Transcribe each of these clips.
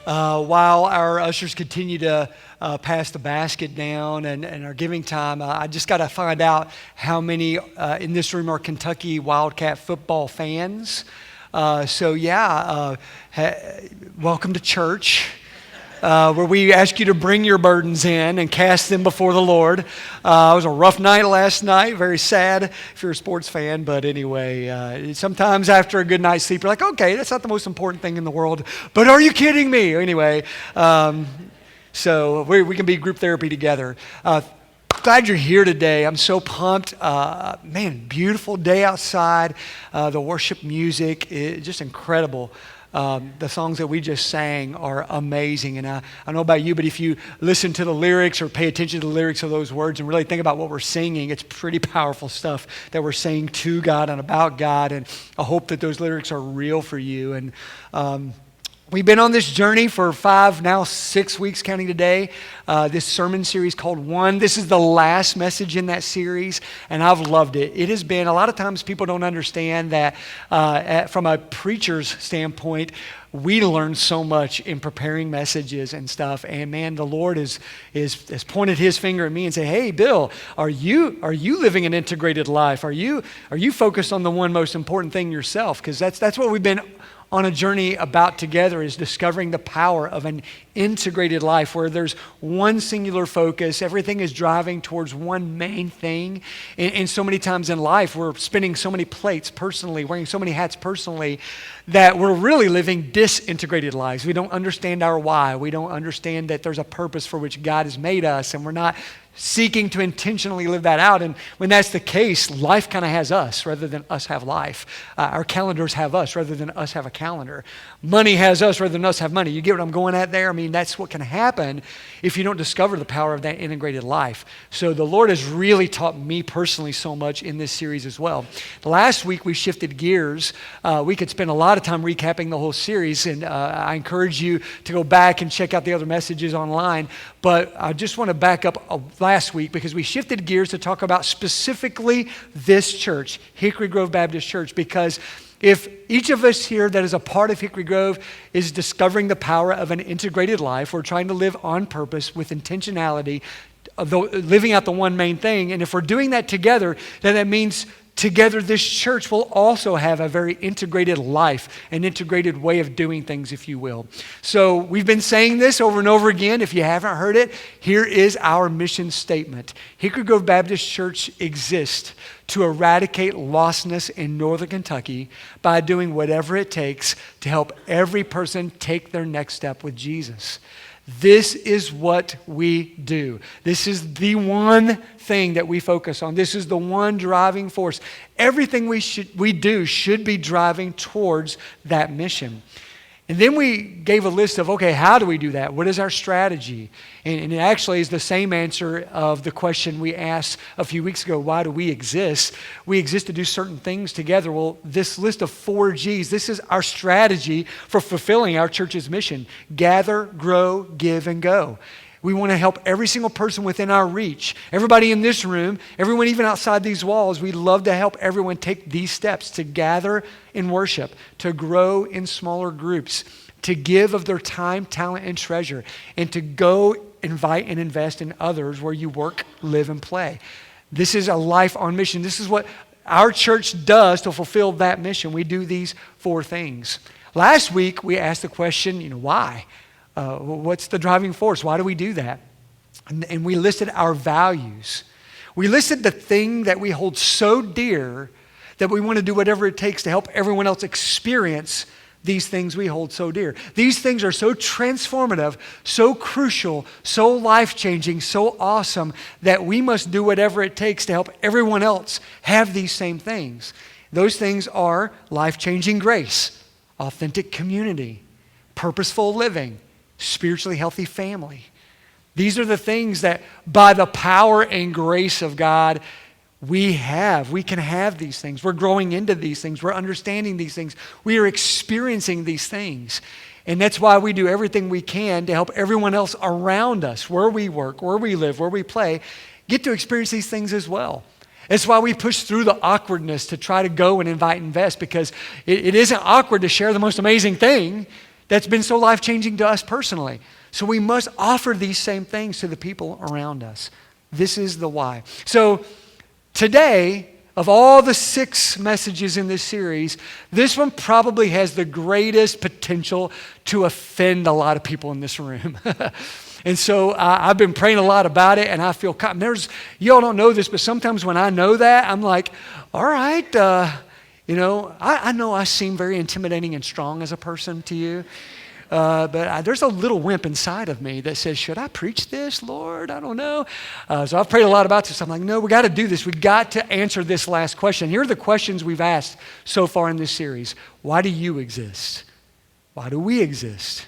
While our ushers continue to pass the basket down and our giving time, I just got to find out how many in this room are Kentucky Wildcat football fans. Welcome to church. Where we ask you to bring your burdens in and cast them before the Lord. It was a rough night last night, very sad if you're a sports fan, but anyway, sometimes after a good night's sleep, you're like, okay, that's not the most important thing in the world, but are you kidding me? Anyway, so we can be group therapy together. Glad you're here today. I'm so pumped. Beautiful day outside. The worship music is just incredible. The songs that we just sang are amazing. And I don't know about you, but if you listen to the lyrics or pay attention to the lyrics of those words and really think about what we're singing, it's pretty powerful stuff that we're saying to God and about God. And I hope that those lyrics are real for you. And we've been on this journey for 5, now 6 weeks counting today, this sermon series called One. This is the last message in that series, and I've loved it. It has been, a lot of times people don't understand that from a preacher's standpoint, we learn so much in preparing messages and stuff. And man, the Lord has pointed his finger at me and said, hey, Bill, are you living an integrated life? Are you focused on the one most important thing yourself? Because that's what we've been on a journey about together, is discovering the power of an integrated life where there's one singular focus. Everything is driving towards one main thing. And so many times in life, we're spinning so many plates personally, wearing so many hats personally, that we're really living disintegrated lives. We don't understand our why. We don't understand that there's a purpose for which God has made us, and we're not seeking to intentionally live that out. And when that's the case, life kind of has us rather than us have life. Our calendars have us rather than us have a calendar. Money has us rather than us have money. You get what I'm going at there? I mean, that's what can happen if you don't discover the power of that integrated life. So the Lord has really taught me personally so much in this series as well. Last week we shifted gears. We could spend a lot of time recapping the whole series, and I encourage you to go back and check out the other messages online. But I just want to back up last week because we shifted gears to talk about specifically this church, Hickory Grove Baptist Church, because if each of us here that is a part of Hickory Grove is discovering the power of an integrated life, we're trying to live on purpose with intentionality, living out the one main thing, and if we're doing that together, then that means together this church will also have a very integrated life, an integrated way of doing things, if you will. So we've been saying this over and over again. If you haven't heard it, here is our mission statement. Hickory Grove Baptist Church exists to eradicate lostness in northern Kentucky by doing whatever it takes to help every person take their next step with Jesus. This is what we do. This is the one thing that we focus on. This is the one driving force. Everything we do should be driving towards that mission. And then we gave a list of, okay, how do we do that? What is our strategy? And it actually is the same answer of the question we asked a few weeks ago, why do we exist? We exist to do certain things together. Well, this list of 4 G's, this is our strategy for fulfilling our church's mission. Gather, grow, give, and go. We want to help every single person within our reach. Everybody in this room, everyone even outside these walls, we love to help everyone take these steps to gather in worship, to grow in smaller groups, to give of their time, talent, and treasure, and to go invite and invest in others where you work, live, and play. This is a life on mission. This is what our church does to fulfill that mission. We do these 4 things. Last week, we asked the question, why? What's the driving force? Why do we do that? And we listed our values. We listed the thing that we hold so dear that we want to do whatever it takes to help everyone else experience these things we hold so dear. These things are so transformative, so crucial, so life-changing, so awesome that we must do whatever it takes to help everyone else have these same things. Those things are life-changing grace, authentic community, purposeful living, spiritually healthy family. These are the things that by the power and grace of God we can have these things. We're growing into these things. We're understanding these things. We are experiencing these things. And that's why we do everything we can to help everyone else around us, where we work, where we live, where we play, get to experience these things as well. It's why we push through the awkwardness to try to go and invite and invest, because it isn't awkward to share the most amazing thing. that's been so life-changing to us personally. So we must offer these same things to the people around us. This is the why. So today, of all the 6 messages in this series, this one probably has the greatest potential to offend a lot of people in this room. And so I've been praying a lot about it, and I feel, y'all don't know this, but sometimes when I know that, I'm like, all right, I know I seem very intimidating and strong as a person to you, but there's a little wimp inside of me that says, should I preach this, Lord? I don't know. So I've prayed a lot about this. I'm like, no, we got to do this. We got to answer this last question. Here are the questions we've asked so far in this series. Why do you exist? Why do we exist?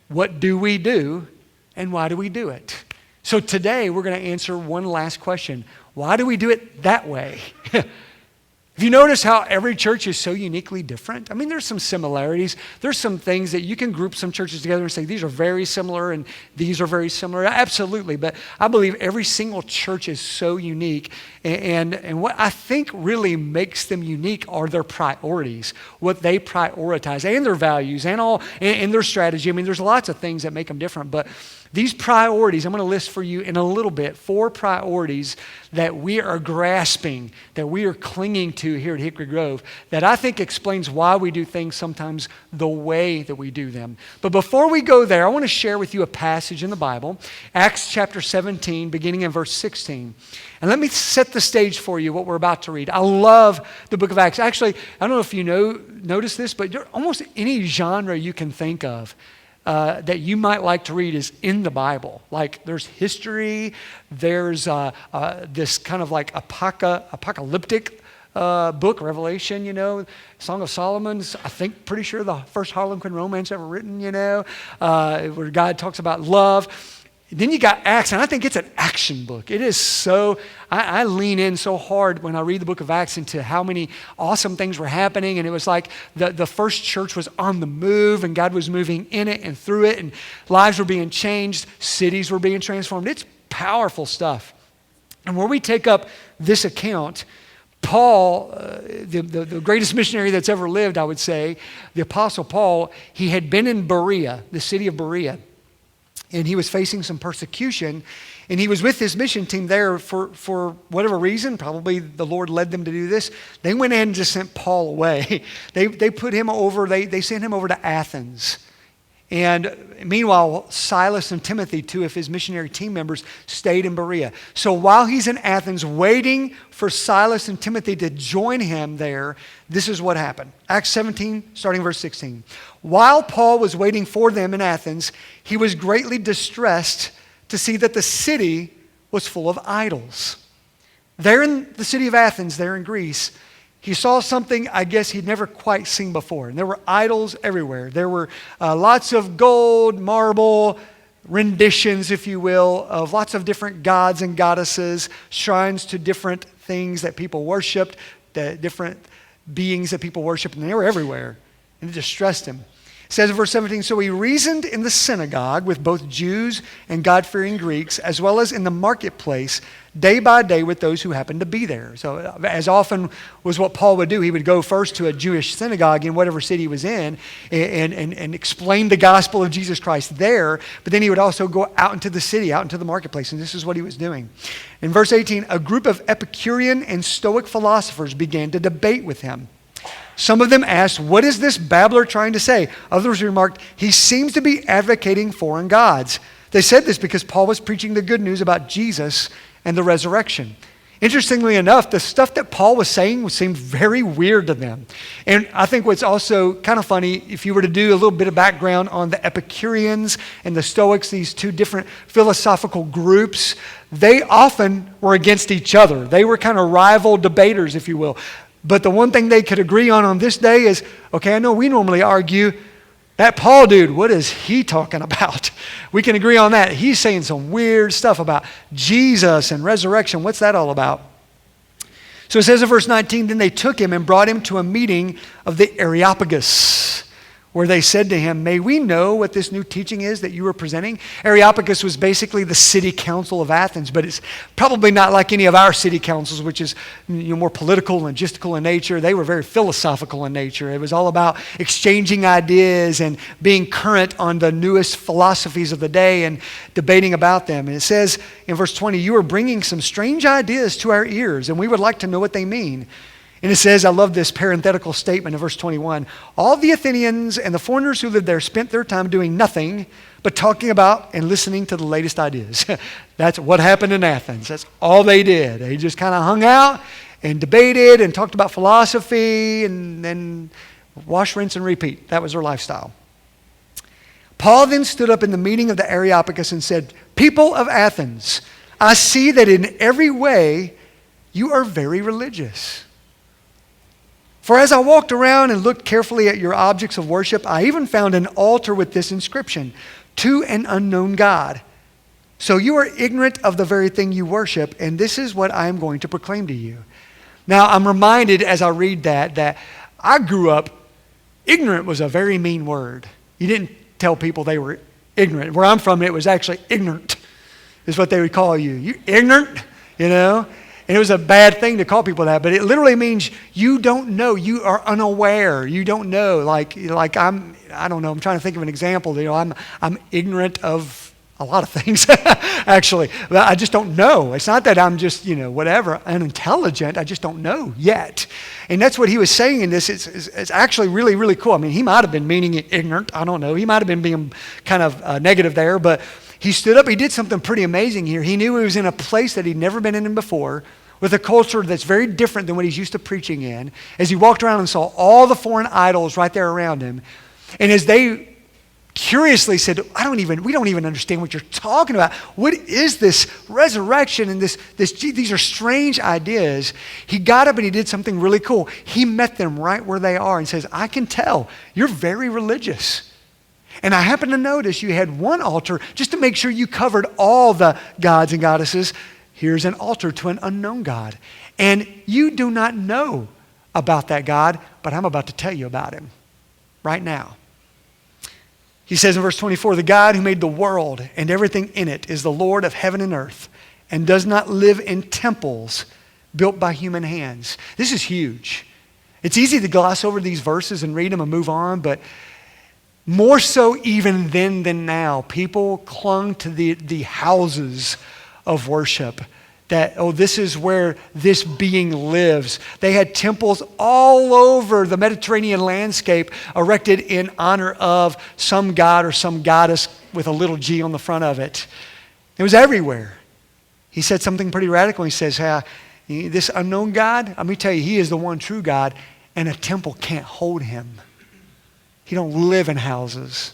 What do we do? And why do we do it? So today we're going to answer one last question. Why do we do it that way? Have you noticed how every church is so uniquely different? I mean, there's some similarities. There's some things that you can group some churches together and say, these are very similar and these are very similar. Absolutely. But I believe every single church is so unique. And what I think really makes them unique are their priorities, what they prioritize, and their values, and their strategy. I mean, there's lots of things that make them different. But these priorities, I'm going to list for you in a little bit, 4 priorities that we are grasping, that we are clinging to here at Hickory Grove, that I think explains why we do things sometimes the way that we do them. But before we go there, I want to share with you a passage in the Bible, Acts chapter 17, beginning in verse 16. And let me set the stage for you, what we're about to read. I love the book of Acts. Actually, I don't know if you notice this, but almost any genre you can think of that you might like to read is in the Bible. Like there's history, there's this kind of like apocalyptic book, Revelation, Song of Solomon's, I think, pretty sure the first Harlequin romance ever written, where God talks about love. Then you got Acts, and I think it's an action book. It is so, I lean in so hard when I read the book of Acts into how many awesome things were happening, and it was like the first church was on the move, and God was moving in it and through it, and lives were being changed, cities were being transformed. It's powerful stuff. And where we take up this account, Paul, the greatest missionary that's ever lived, I would say, the Apostle Paul, he had been in Berea, the city of Berea, and he was facing some persecution, and he was with his mission team there for whatever reason. Probably the Lord led them to do this. They went in and just sent Paul away. They put him over, they sent him over to Athens. And meanwhile, Silas and Timothy, 2 of his missionary team members, stayed in Berea. So while he's in Athens waiting for Silas and Timothy to join him there, this is what happened. Acts 17, starting verse 16. While Paul was waiting for them in Athens, he was greatly distressed to see that the city was full of idols. There in the city of Athens, there in Greece, he saw something I guess he'd never quite seen before. And there were idols everywhere. There were lots of gold, marble, renditions, if you will, of lots of different gods and goddesses, shrines to different things that people worshipped, the different beings that people worshipped, and they were everywhere. And it distressed him. It says in verse 17, so he reasoned in the synagogue with both Jews and God-fearing Greeks, as well as in the marketplace, day by day with those who happened to be there. So as often was what Paul would do, he would go first to a Jewish synagogue in whatever city he was in and explain the gospel of Jesus Christ there, but then he would also go out into the city, out into the marketplace, and this is what he was doing. In verse 18, a group of Epicurean and Stoic philosophers began to debate with him. Some of them asked, what is this babbler trying to say? Others remarked, he seems to be advocating foreign gods. They said this because Paul was preaching the good news about Jesus and the resurrection. Interestingly enough, the stuff that Paul was saying seemed very weird to them. And I think what's also kind of funny, if you were to do a little bit of background on the Epicureans and the Stoics, these two different philosophical groups, they often were against each other. They were kind of rival debaters, if you will. But the one thing they could agree on this day is, okay, I know we normally argue, that Paul dude, what is he talking about? We can agree on that. He's saying some weird stuff about Jesus and resurrection. What's that all about? So it says in verse 19, then they took him and brought him to a meeting of the Areopagus, where they said to him, "May we know what this new teaching is that you are presenting?" Areopagus was basically the city council of Athens, but it's probably not like any of our city councils, which is more political, logistical in nature. They were very philosophical in nature. It was all about exchanging ideas and being current on the newest philosophies of the day and debating about them. And it says in verse 20, "You are bringing some strange ideas to our ears, and we would like to know what they mean." And it says, I love this parenthetical statement in verse 21, "All the Athenians and the foreigners who lived there spent their time doing nothing but talking about and listening to the latest ideas." That's what happened in Athens. That's all they did. They just kind of hung out and debated and talked about philosophy and then wash, rinse, and repeat. That was their lifestyle. Paul then stood up in the meeting of the Areopagus and said, "People of Athens, I see that in every way you are very religious. For as I walked around and looked carefully at your objects of worship, I even found an altar with this inscription, 'To an unknown God.' So you are ignorant of the very thing you worship, and this is what I am going to proclaim to you." Now, I'm reminded as I read that I grew up, ignorant was a very mean word. You didn't tell people they were ignorant. Where I'm from, it was actually ignorant is what they would call you. You ignorant, you know? And it was a bad thing to call people that, but it literally means you don't know. You are unaware. You don't know. Like I don't know. I'm trying to think of an example. You know, I'm ignorant of a lot of things, actually. But I just don't know. It's not that I'm just, whatever, unintelligent. I just don't know yet. And that's what he was saying in this. It's actually really, really cool. I mean, he might have been meaning it ignorant. I don't know. He might have been being kind of negative there, but he stood up. He did something pretty amazing here. He knew he was in a place that he'd never been in before, with a culture that's very different than what he's used to preaching in, as he walked around and saw all the foreign idols right there around him. And as they curiously said, we don't even understand what you're talking about. What is this resurrection and these are strange ideas. He got up and he did something really cool. He met them right where they are and says, "I can tell you're very religious. And I happen to notice you had one altar just to make sure you covered all the gods and goddesses. Here's an altar to an unknown God. And you do not know about that God, but I'm about to tell you about him right now." He says in verse 24, "The God who made the world and everything in it is the Lord of heaven and earth and does not live in temples built by human hands." This is huge. It's easy to gloss over these verses and read them and move on, but more so even then than now, people clung to the houses of worship. That, this is where this being lives. They had temples all over the Mediterranean landscape erected in honor of some god or some goddess with a little g on the front of it. It was everywhere. He said something pretty radical. He says, this unknown God, let me tell you, he is the one true God, and a temple can't hold him. He don't live in houses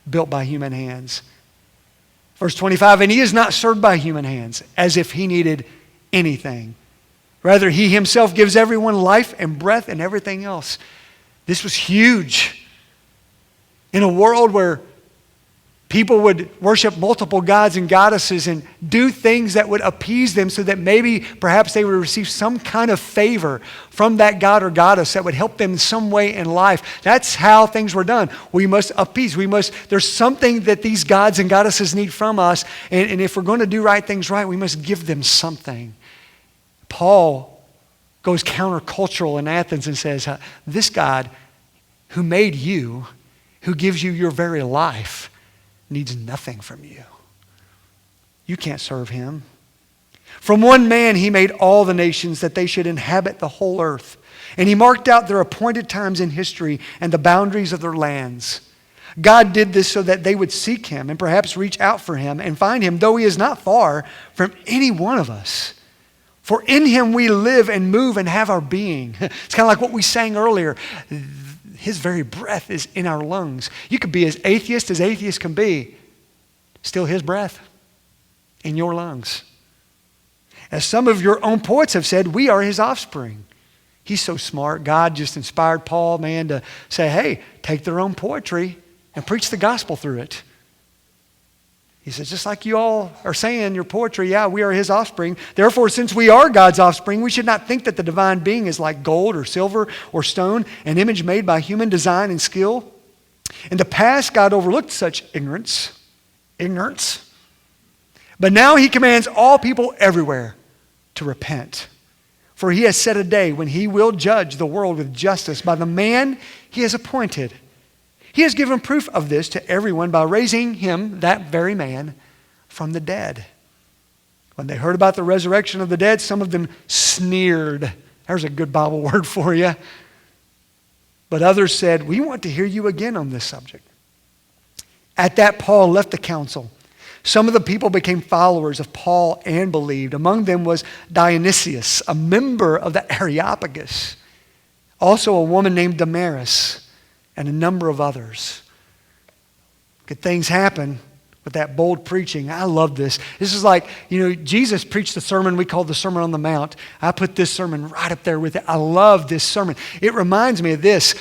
built by human hands. Verse 25, "And he is not served by human hands, as if he needed anything. Rather, he himself gives everyone life and breath and everything else." This was huge. In a world where people would worship multiple gods and goddesses and do things that would appease them so that maybe perhaps they would receive some kind of favor from that god or goddess that would help them in some way in life. That's how things were done. We must appease. There's something that these gods and goddesses need from us, and if we're going to do things right, we must give them something. Paul goes countercultural in Athens and says, this God who made you, who gives you your very life, needs nothing from you. You can't serve him. "From one man he made all the nations that they should inhabit the whole earth. And he marked out their appointed times in history and the boundaries of their lands. God did this so that they would seek him and perhaps reach out for him and find him, though he is not far from any one of us. For in him we live and move and have our being." It's kind of like what we sang earlier. His very breath is in our lungs. You could be as atheist can be. Still his breath in your lungs. As some of your own poets have said, we are his offspring. He's so smart. God just inspired Paul, to say, hey, take their own poetry and preach the gospel through it. He says, just like you all are saying, your poetry, yeah, we are his offspring. Therefore, since we are God's offspring, we should not think that the divine being is like gold or silver or stone, an image made by human design and skill. In the past, God overlooked such ignorance. But now he commands all people everywhere to repent. For he has set a day when he will judge the world with justice by the man he has appointed. He has given proof of this to everyone by raising him, that very man, from the dead. When they heard about the resurrection of the dead, some of them sneered. There's a good Bible word for you. But others said, we want to hear you again on this subject. At that, Paul left the council. Some of the people became followers of Paul and believed. Among them was Dionysius, a member of the Areopagus. Also a woman named Damaris, and a number of others. Good things happen with that bold preaching. I love this. This is like, Jesus preached the sermon we call the Sermon on the Mount. I put this sermon right up there with it. I love this sermon. It reminds me of this.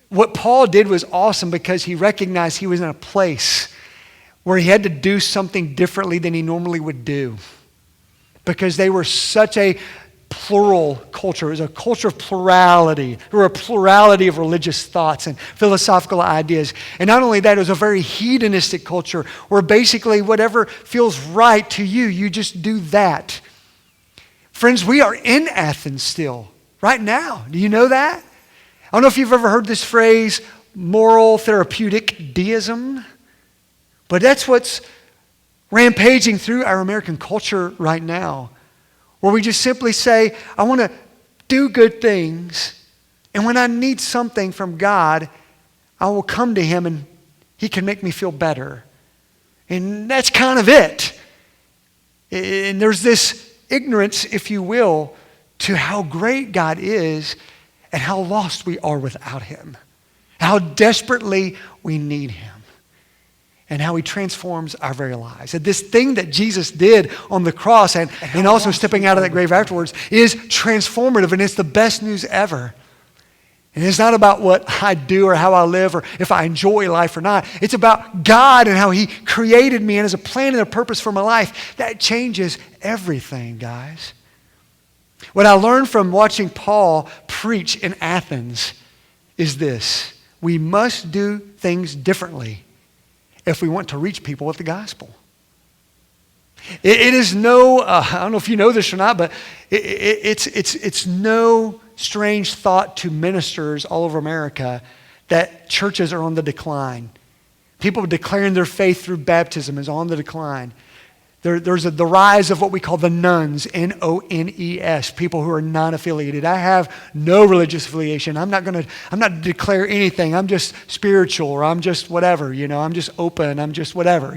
What Paul did was awesome because he recognized he was in a place where he had to do something differently than he normally would do. Because they were such a plural culture. It was a culture of plurality. There were a plurality of religious thoughts and philosophical ideas. And not only that, it was a very hedonistic culture where basically whatever feels right to you, you just do that. Friends, we are in Athens still, right now. Do you know that? I don't know if you've ever heard this phrase, moral therapeutic deism, but that's what's rampaging through our American culture right now. Where we just simply say, I want to do good things, and when I need something from God, I will come to him and he can make me feel better. And that's kind of it. And there's this ignorance, if you will, to how great God is and how lost we are without him. How desperately we need him. And how he transforms our very lives. And this thing that Jesus did on the cross and also stepping out of that grave afterwards is transformative, and it's the best news ever. And it's not about what I do or how I live or if I enjoy life or not. It's about God and how he created me and has a plan and a purpose for my life. That changes everything, guys. What I learned from watching Paul preach in Athens is this. We must do things differently if we want to reach people with the gospel. It is no, I don't know if you know this or not, but it's no strange thought to ministers all over America that churches are on the decline. People declaring their faith through baptism is on the decline. There's the rise of what we call the nones, N-O-N-E-S, people who are non-affiliated. I have no religious affiliation. I'm not to declare anything. I'm just spiritual, or I'm just whatever, I'm just open, I'm just whatever,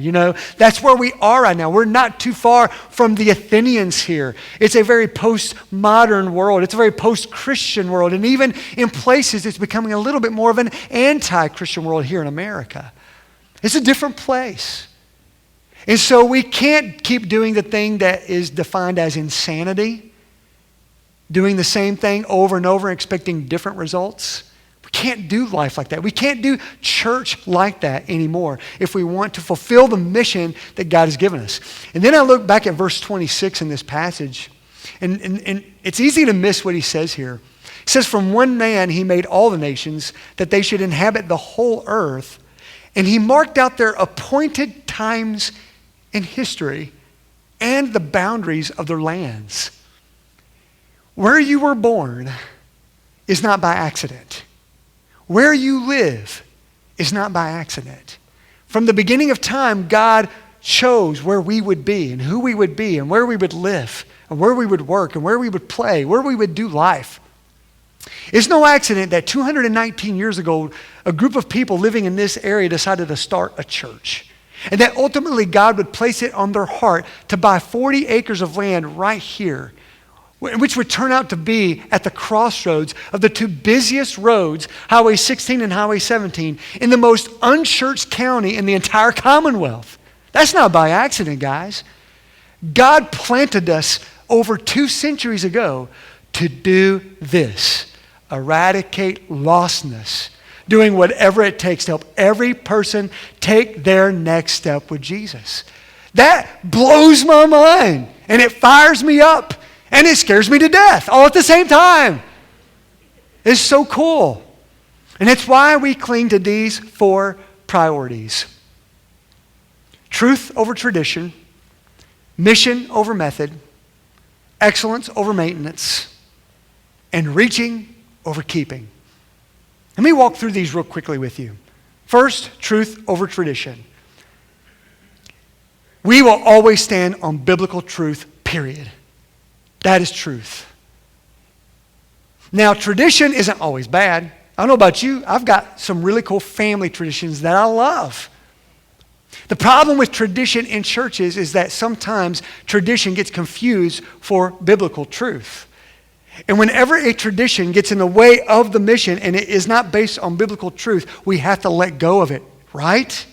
That's where we are right now. We're not too far from the Athenians here. It's a very postmodern world. It's a very post-Christian world. And even in places, it's becoming a little bit more of an anti-Christian world here in America. It's a different place. And so we can't keep doing the thing that is defined as insanity, doing the same thing over and over, expecting different results. We can't do life like that. We can't do church like that anymore if we want to fulfill the mission that God has given us. And then I look back at verse 26 in this passage, and it's easy to miss what he says here. He says, from one man he made all the nations, that they should inhabit the whole earth, and he marked out their appointed times in history and the boundaries of their lands. Where you were born is not by accident. Where you live is not by accident. From the beginning of time, God chose where we would be and who we would be and where we would live and where we would work and where we would play, where we would do life. It's no accident that 219 years ago, a group of people living in this area decided to start a church. And that ultimately God would place it on their heart to buy 40 acres of land right here, which would turn out to be at the crossroads of the two busiest roads, Highway 16 and Highway 17, in the most unchurched county in the entire Commonwealth. That's not by accident, guys. God planted us over 2 centuries ago to do this, eradicate lostness, doing whatever it takes to help every person take their next step with Jesus. That blows my mind, and it fires me up, and it scares me to death all at the same time. It's so cool. And it's why we cling to these 4 priorities. Truth over tradition, mission over method, excellence over maintenance, and reaching over keeping. Let me walk through these real quickly with you. First, truth over tradition. We will always stand on biblical truth, period. That is truth. Now, tradition isn't always bad. I don't know about you, I've got some really cool family traditions that I love. The problem with tradition in churches is that sometimes tradition gets confused for biblical truth. And whenever a tradition gets in the way of the mission and it is not based on biblical truth, we have to let go of it, right?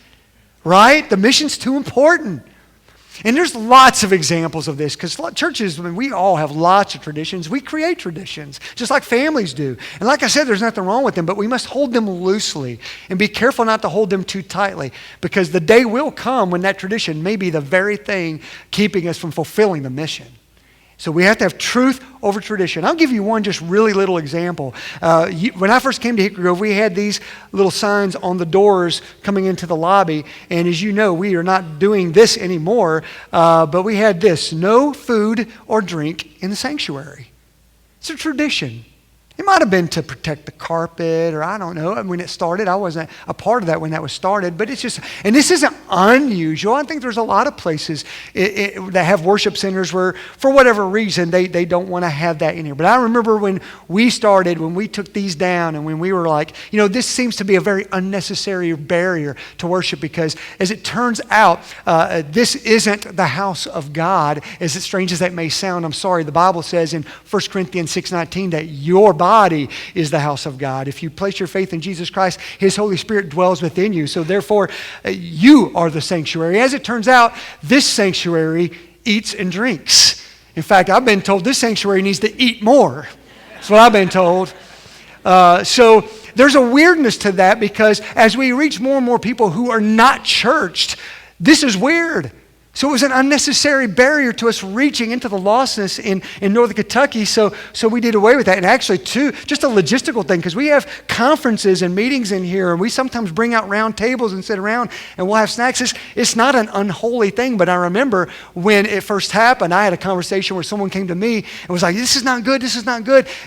Right? The mission's too important. And there's lots of examples of this because churches, I mean, we all have lots of traditions. We create traditions, just like families do. And like I said, there's nothing wrong with them, but we must hold them loosely and be careful not to hold them too tightly because the day will come when that tradition may be the very thing keeping us from fulfilling the mission. So we have to have truth over tradition. I'll give you one just really little example. When I first came to Hickory Grove, we had these little signs on the doors coming into the lobby. And as you know, we are not doing this anymore. But we had this: no food or drink in the sanctuary. It's a tradition. It might have been to protect the carpet, or I don't know. When it started, I wasn't a part of that when that was started. But it's just, and this isn't unusual. I think there's a lot of places that have worship centers where, for whatever reason, they don't want to have that in here. But I remember when we started, when we took these down, and when we were like, this seems to be a very unnecessary barrier to worship because, as it turns out, this isn't the house of God. As strange as that may sound, I'm sorry. The Bible says in 1 Corinthians 6:19 that your body is the house of God. If you place your faith in Jesus Christ, His Holy Spirit dwells within you. So therefore, you are the sanctuary. As it turns out, this sanctuary eats and drinks. In fact, I've been told this sanctuary needs to eat more. That's what I've been told. So there's a weirdness to that because as we reach more and more people who are not churched, this is weird. So it was an unnecessary barrier to us reaching into the lostness in Northern Kentucky, so we did away with that. And actually, too, just a logistical thing, because we have conferences and meetings in here, and we sometimes bring out round tables and sit around, and we'll have snacks. It's not an unholy thing, but I remember when it first happened, I had a conversation where someone came to me and was like, this is not good,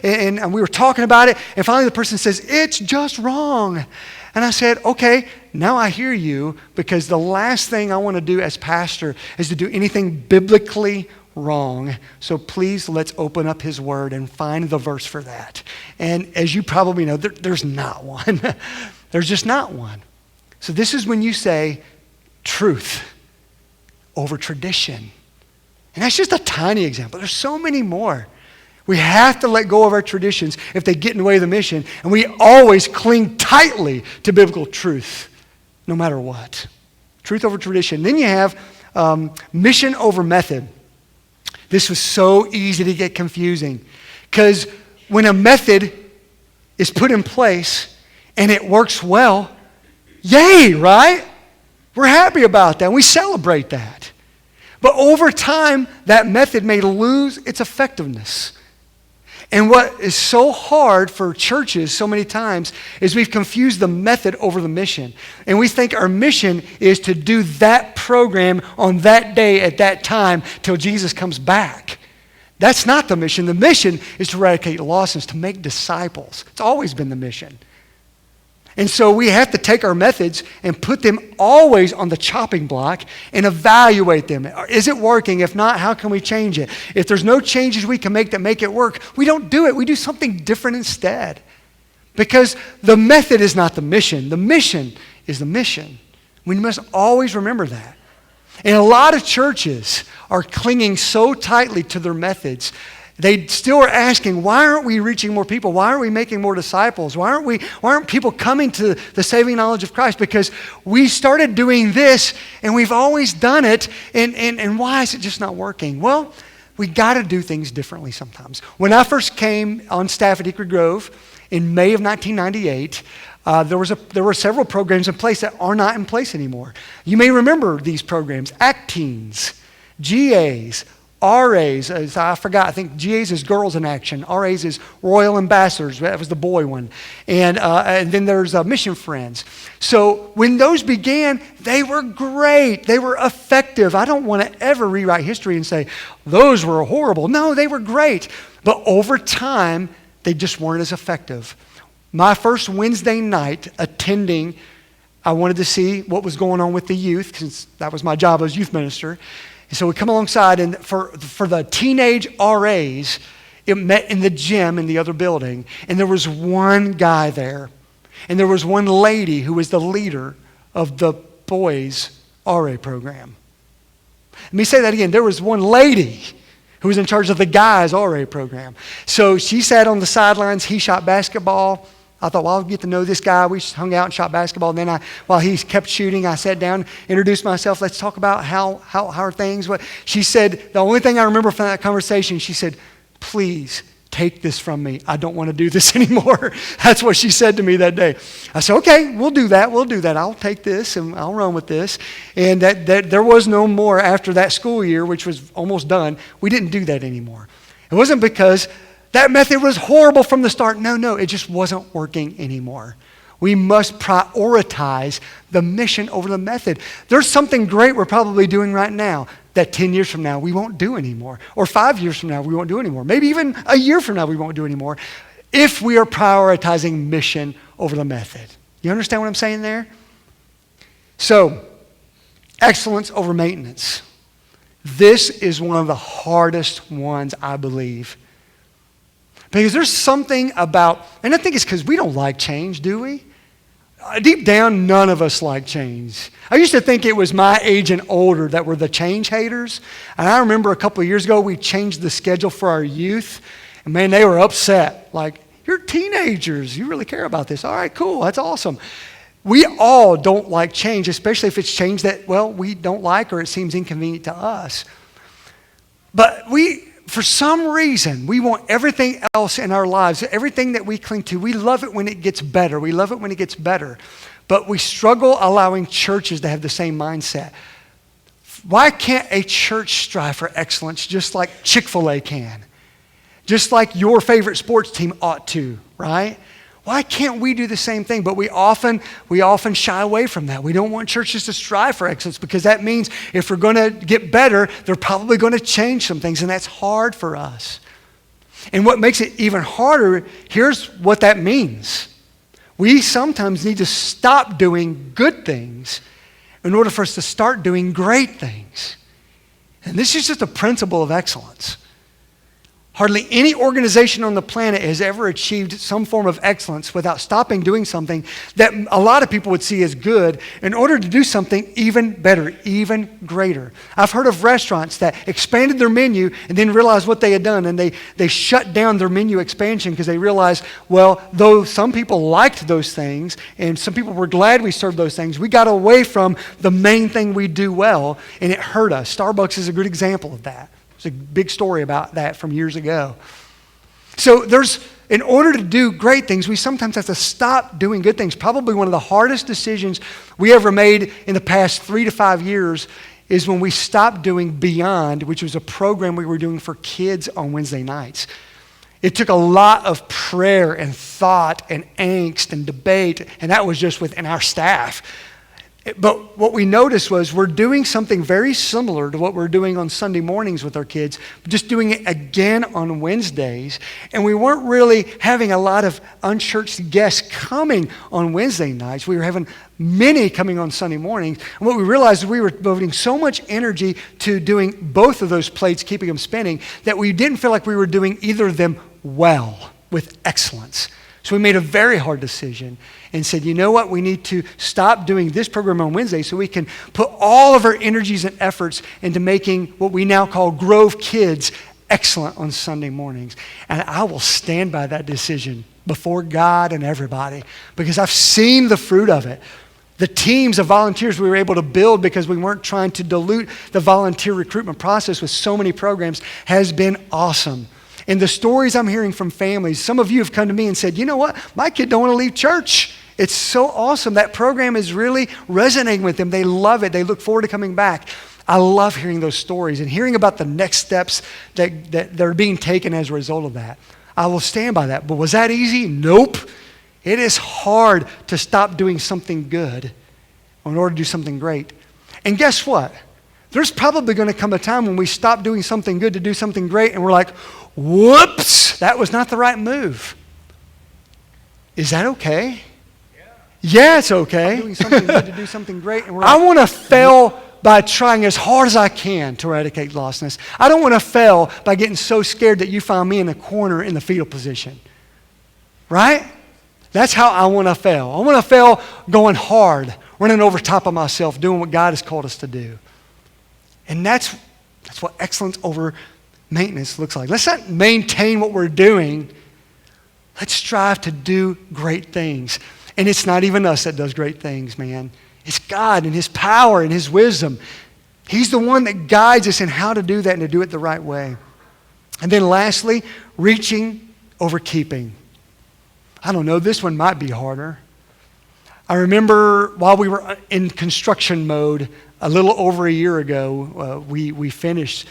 and we were talking about it, and finally the person says, it's just wrong. And I said, okay, now I hear you, because the last thing I want to do as pastor is to do anything biblically wrong. So please, let's open up His Word and find the verse for that. And as you probably know, there's not one. There's just not one. So this is when you say truth over tradition. And that's just a tiny example. There's so many more. We have to let go of our traditions if they get in the way of the mission. And we always cling tightly to biblical truth, no matter what. Truth over tradition. Then you have mission over method. This was so easy to get confusing. Because when a method is put in place and it works well, yay, right? We're happy about that. And we celebrate that. But over time, that method may lose its effectiveness. And what is so hard for churches so many times is we've confused the method over the mission. And we think our mission is to do that program on that day at that time till Jesus comes back. That's not the mission. The mission is to eradicate lostness, to make disciples. It's always been the mission. And so we have to take our methods and put them always on the chopping block and evaluate them. Is it working? If not, how can we change it? If there's no changes we can make that make it work, we don't do it. We do something different instead. Because the method is not the mission. The mission is the mission. We must always remember that. And a lot of churches are clinging so tightly to their methods. They still are asking, why aren't we reaching more people? Why aren't we making more disciples? Why aren't people coming to the saving knowledge of Christ? Because we started doing this and we've always done it, and why is it just not working? Well, we got to do things differently sometimes. When I first came on staff at Hickory Grove in May of 1998, There were several programs in place that are not in place anymore. You may remember these programs: ACT Teens, GAs, RAs, I forgot, I think GAs is Girls in Action, RAs is Royal Ambassadors, that was the boy one. And then there's Mission Friends. So when those began, they were great. They were effective. I don't want to ever rewrite history and say, those were horrible. No, they were great. But over time, they just weren't as effective. My first Wednesday night attending, I wanted to see what was going on with the youth, because that was my job as youth minister. And so we come alongside, and for the teenage RAs, it met in the gym in the other building, and there was one guy there, and there was one lady who was the leader of the boys' RA program. Let me say that again. There was one lady who was in charge of the guys' RA program. So she sat on the sidelines. He shot basketball. I thought, well, I'll get to know this guy. We hung out and shot basketball. And then while he kept shooting, I sat down, introduced myself. Let's talk about how are things. What she said, the only thing I remember from that conversation, she said, please take this from me. I don't want to do this anymore. That's what she said to me that day. I said, okay, we'll do that. I'll take this and I'll run with this. And that there was no more after that school year, which was almost done. We didn't do that anymore. It wasn't because that method was horrible from the start. No, it just wasn't working anymore. We must prioritize the mission over the method. There's something great we're probably doing right now that 10 years from now we won't do anymore. Or 5 years from now we won't do anymore. Maybe even a year from now we won't do anymore if we are prioritizing mission over the method. You understand what I'm saying there? So, excellence over maintenance. This is one of the hardest ones, I believe. Because there's something about, and I think it's because we don't like change, do we? Deep down, none of us like change. I used to think it was my age and older that were the change haters. And I remember a couple of years ago, we changed the schedule for our youth. And man, they were upset. Like, you're teenagers. You really care about this. All right, cool. That's awesome. We all don't like change, especially if it's change that, well, we don't like or it seems inconvenient to us. But for some reason, we want everything else in our lives, everything that we cling to. We love it when it gets better. But we struggle allowing churches to have the same mindset. Why can't a church strive for excellence just like Chick-fil-A can? Just like your favorite sports team ought to, right? Why can't we do the same thing? But we often shy away from that. We don't want churches to strive for excellence because that means if we're going to get better, they're probably going to change some things, and that's hard for us. And what makes it even harder, here's what that means. We sometimes need to stop doing good things in order for us to start doing great things. And this is just a principle of excellence. Hardly any organization on the planet has ever achieved some form of excellence without stopping doing something that a lot of people would see as good in order to do something even better, even greater. I've heard of restaurants that expanded their menu and then realized what they had done, and they shut down their menu expansion because they realized, well, though some people liked those things and some people were glad we served those things, we got away from the main thing we do well, and it hurt us. Starbucks is a good example of that. There's a big story about that from years ago. So in order to do great things, we sometimes have to stop doing good things. Probably one of the hardest decisions we ever made in the past 3 to 5 years is when we stopped doing Beyond, which was a program we were doing for kids on Wednesday nights. It took a lot of prayer and thought and angst and debate, and that was just within our staff. But what we noticed was we're doing something very similar to what we're doing on Sunday mornings with our kids, just doing it again on Wednesdays. And we weren't really having a lot of unchurched guests coming on Wednesday nights. We were having many coming on Sunday mornings. And what we realized is we were devoting so much energy to doing both of those plates, keeping them spinning, that we didn't feel like we were doing either of them well, with excellence. So we made a very hard decision and said, you know what, we need to stop doing this program on Wednesday so we can put all of our energies and efforts into making what we now call Grove Kids excellent on Sunday mornings. And I will stand by that decision before God and everybody because I've seen the fruit of it. The teams of volunteers we were able to build because we weren't trying to dilute the volunteer recruitment process with so many programs has been awesome. And the stories I'm hearing from families, some of you have come to me and said, you know what, my kid don't want to leave church It's so awesome. That program is really resonating with them. They love it. They look forward to coming back. I love hearing those stories and hearing about the next steps that are being taken as a result of that. I will stand by that. But was that easy? Nope. It is hard to stop doing something good in order to do something great. And guess what? There's probably going to come a time when we stop doing something good to do something great and we're like, whoops, that was not the right move. Is that okay? Yeah, it's okay. Doing something good to do something great, and I want to fail by trying as hard as I can to eradicate lostness. I don't want to fail by getting so scared that you find me in a corner in the fetal position. Right? That's how I want to fail. I want to fail going hard, running over top of myself, doing what God has called us to do. And that's what excellence over maintenance looks like. Let's not maintain what we're doing. Let's strive to do great things. And it's not even us that does great things, man. It's God and His power and His wisdom. He's the one that guides us in how to do that and to do it the right way. And then lastly, reaching over keeping. I don't know, this one might be harder. I remember while we were in construction mode a little over a year ago, we finished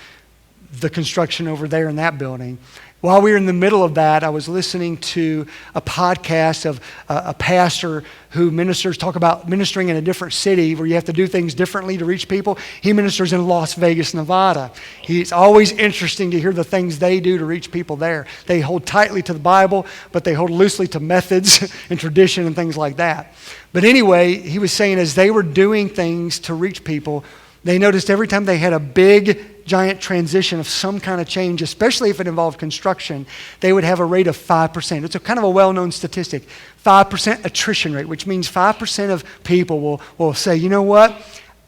the construction over there in that building. While we were in the middle of that, I was listening to a podcast of a pastor who talk about ministering in a different city where you have to do things differently to reach people. He ministers in Las Vegas, Nevada. It's always interesting to hear the things they do to reach people there. They hold tightly to the Bible, but they hold loosely to methods and tradition and things like that. But anyway, he was saying as they were doing things to reach people, they noticed every time they had a big, giant transition of some kind of change, especially if it involved construction, they would have a rate of 5%. It's a kind of a well-known statistic. 5% attrition rate, which means 5% of people will say, you know what,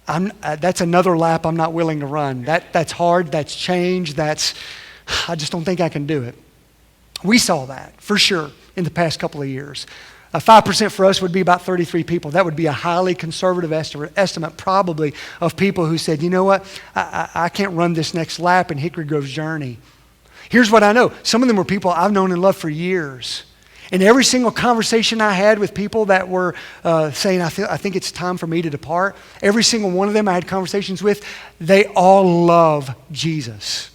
that's another lap I'm not willing to run. That's hard, that's change, I just don't think I can do it. We saw that, for sure, in the past couple of years. 5% for us would be about 33 people. That would be a highly conservative estimate probably of people who said, you know what, I can't run this next lap in Hickory Grove's journey. Here's what I know. Some of them were people I've known and loved for years. And every single conversation I had with people that were saying, I think it's time for me to depart, every single one of them I had conversations with, they all love Jesus.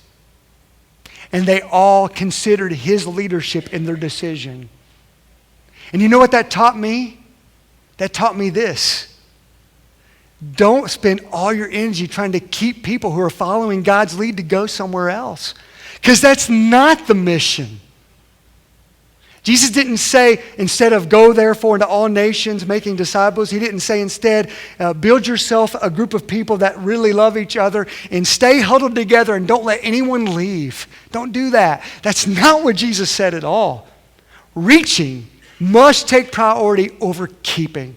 And they all considered His leadership in their decision. And you know what that taught me? That taught me this. Don't spend all your energy trying to keep people who are following God's lead to go somewhere else. Because that's not the mission. Jesus didn't say, instead of go therefore into all nations, making disciples, He didn't say instead, build yourself a group of people that really love each other and stay huddled together and don't let anyone leave. Don't do that. That's not what Jesus said at all. Reaching must take priority over keeping.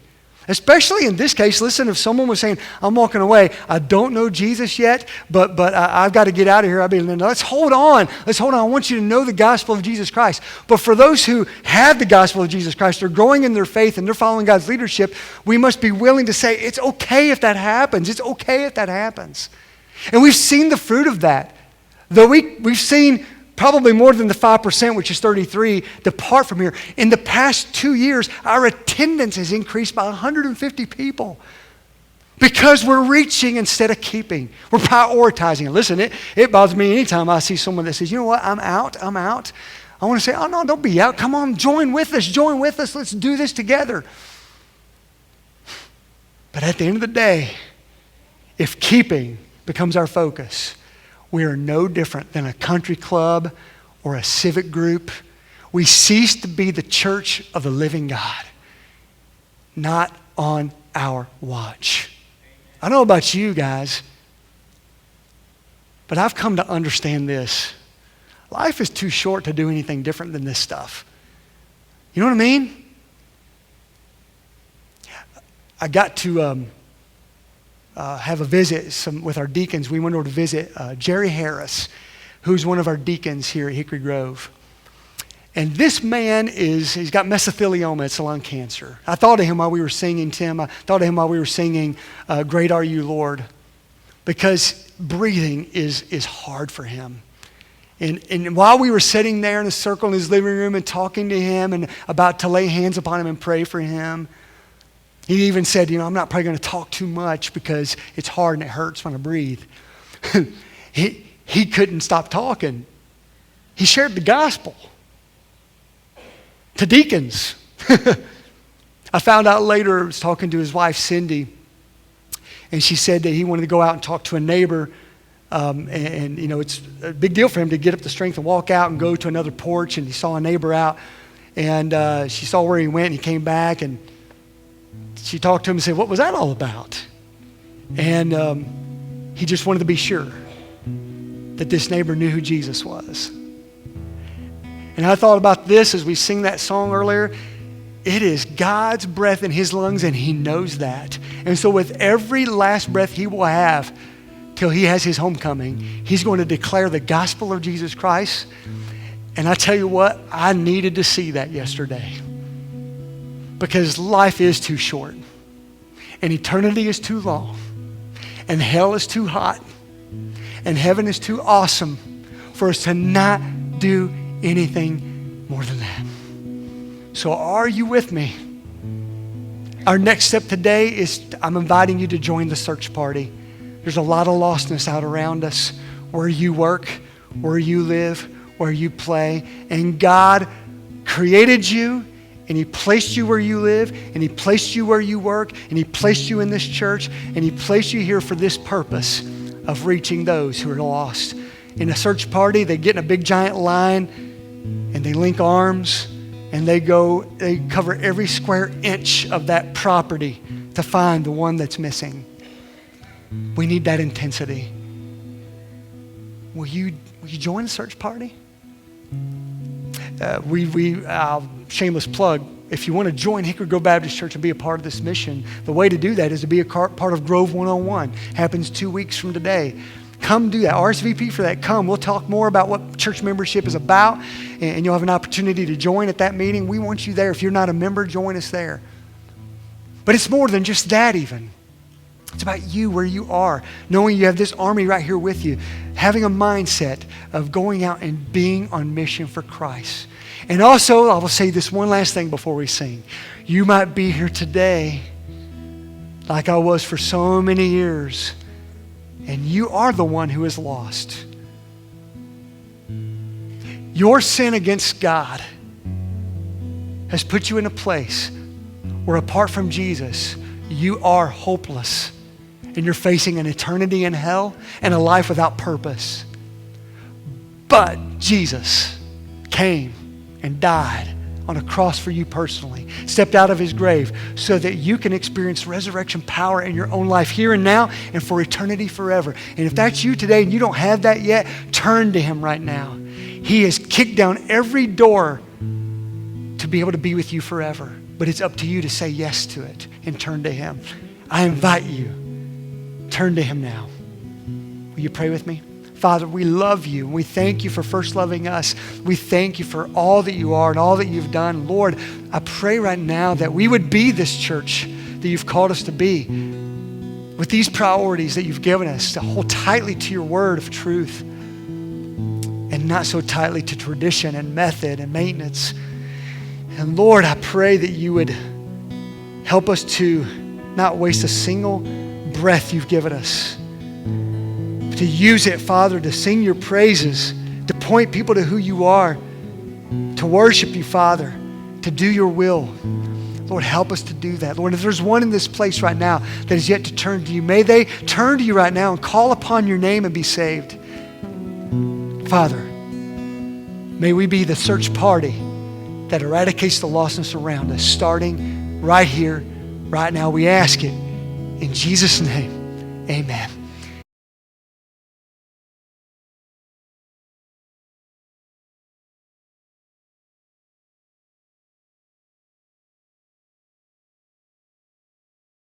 Especially in this case, listen, if someone was saying, I'm walking away, I don't know Jesus yet, but I've got to get out of here. I'd be like, let's hold on. I want you to know the gospel of Jesus Christ. But for those who have the gospel of Jesus Christ, they're growing in their faith and they're following God's leadership, we must be willing to say, it's okay if that happens. It's okay if that happens. And we've seen the fruit of that. Though we've seen probably more than the 5%, which is 33, depart from here. In the past 2 years, our attendance has increased by 150 people because we're reaching instead of keeping. We're prioritizing. And listen, it bothers me anytime I see someone that says, you know what, I'm out. I want to say, oh no, don't be out. Come on, join with us. Let's do this together. But at the end of the day, if keeping becomes our focus, we are no different than a country club or a civic group. We cease to be the church of the living God, not on our watch. I don't know about you guys, but I've come to understand this. Life is too short to do anything different than this stuff. You know what I mean? I got to have a visit with our deacons. We went over to visit Jerry Harris, who's one of our deacons here at Hickory Grove. And this man he's got mesothelioma, it's lung cancer. I thought of him while we were singing, Tim. I thought of him while we were singing, Great Are You, Lord. Because breathing is hard for him. And while we were sitting there in a circle in his living room and talking to him and about to lay hands upon him and pray for him, He even said, I'm not probably going to talk too much because it's hard and it hurts when I breathe. He couldn't stop talking. He shared the gospel to deacons. I found out later, I was talking to his wife, Cindy, and she said that he wanted to go out and talk to a neighbor. It's a big deal for him to get up the strength and walk out and go to another porch. And he saw a neighbor out, and she saw where he went, and he came back, and she talked to him and said, "What was that all about?" And he just wanted to be sure that this neighbor knew who Jesus was. And I thought about this as we sing that song earlier. It is God's breath in his lungs, and he knows that. And so with every last breath he will have till he has his homecoming, he's going to declare the gospel of Jesus Christ. And I tell you what, I needed to see that yesterday. Because life is too short. And eternity is too long. And hell is too hot. And heaven is too awesome for us to not do anything more than that. So are you with me? Our next step today is I'm inviting you to join the search party. There's a lot of lostness out around us, where you work, where you live, where you play. And God created you, and he placed you where you live, and he placed you where you work, and he placed you in this church, and he placed you here for this purpose of reaching those who are lost. In a search party, they get in a big giant line, and they link arms, and they cover every square inch of that property to find the one that's missing. We need that intensity. Will you join the search party? Shameless plug, if you want to join Hickory Grove Baptist Church and be a part of this mission, the way to do that is to be a part of Grove 101. Happens 2 weeks from today. Come do that. RSVP for that. Come. We'll talk more about what church membership is about, and you'll have an opportunity to join at that meeting. We want you there. If you're not a member, join us there. But it's more than just that even. It's about you, where you are, knowing you have this army right here with you, having a mindset of going out and being on mission for Christ. And also, I will say this one last thing before we sing. You might be here today like I was for so many years, and you are the one who is lost. Your sin against God has put you in a place where apart from Jesus, you are hopeless, and you're facing an eternity in hell and a life without purpose. But Jesus came and died on a cross for you personally, stepped out of his grave so that you can experience resurrection power in your own life here and now and for eternity forever. And if that's you today and you don't have that yet, turn to him right now. He has kicked down every door to be able to be with you forever. But it's up to you to say yes to it and turn to him. I invite you, turn to him now. Will you pray with me? Father, we love you. We thank you for first loving us. We thank you for all that you are and all that you've done. Lord, I pray right now that we would be this church that you've called us to be, with these priorities that you've given us, to hold tightly to your word of truth and not so tightly to tradition and method and maintenance. And Lord, I pray that you would help us to not waste a single breath you've given us, to use it, Father, to sing your praises, to point people to who you are, to worship you, Father, to do your will. Lord, help us to do that. Lord, if there's one in this place right now that is yet to turn to you, may they turn to you right now and call upon your name and be saved. Father, may we be the search party that eradicates the lostness around us, starting right here, right now. We ask it in Jesus' name. Amen.